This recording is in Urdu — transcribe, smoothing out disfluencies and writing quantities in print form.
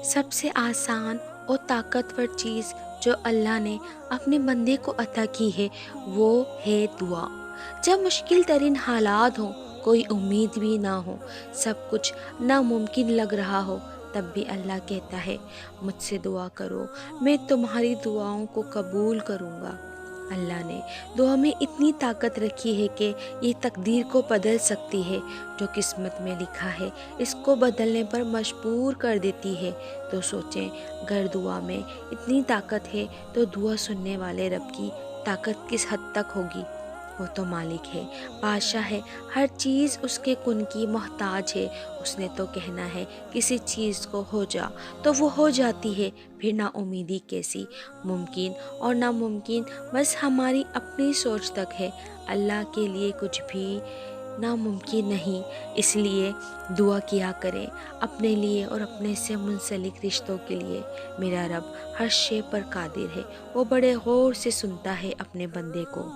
سب سے آسان اور طاقتور چیز جو اللہ نے اپنے بندے کو عطا کی ہے وہ ہے دعا۔ جب مشکل ترین حالات ہوں، کوئی امید بھی نہ ہو، سب کچھ ناممکن لگ رہا ہو، تب بھی اللہ کہتا ہے مجھ سے دعا کرو، میں تمہاری دعاؤں کو قبول کروں گا۔ اللہ نے دعا میں اتنی طاقت رکھی ہے کہ یہ تقدیر کو بدل سکتی ہے، جو قسمت میں لکھا ہے اس کو بدلنے پر مجبور کر دیتی ہے۔ تو سوچیں، اگر دعا میں اتنی طاقت ہے تو دعا سننے والے رب کی طاقت کس حد تک ہوگی۔ وہ تو مالک ہے، بادشاہ ہے، ہر چیز اس کے کن کی محتاج ہے۔ اس نے تو کہنا ہے کسی چیز کو ہو جا تو وہ ہو جاتی ہے، پھر نا امیدی کیسی؟ ممکن اور ناممکن بس ہماری اپنی سوچ تک ہے، اللہ کے لیے کچھ بھی ناممکن نہیں۔ اس لیے دعا کیا کریں اپنے لیے اور اپنے سے منسلک رشتوں کے لیے۔ میرا رب ہر شے پر قادر ہے، وہ بڑے غور سے سنتا ہے اپنے بندے کو۔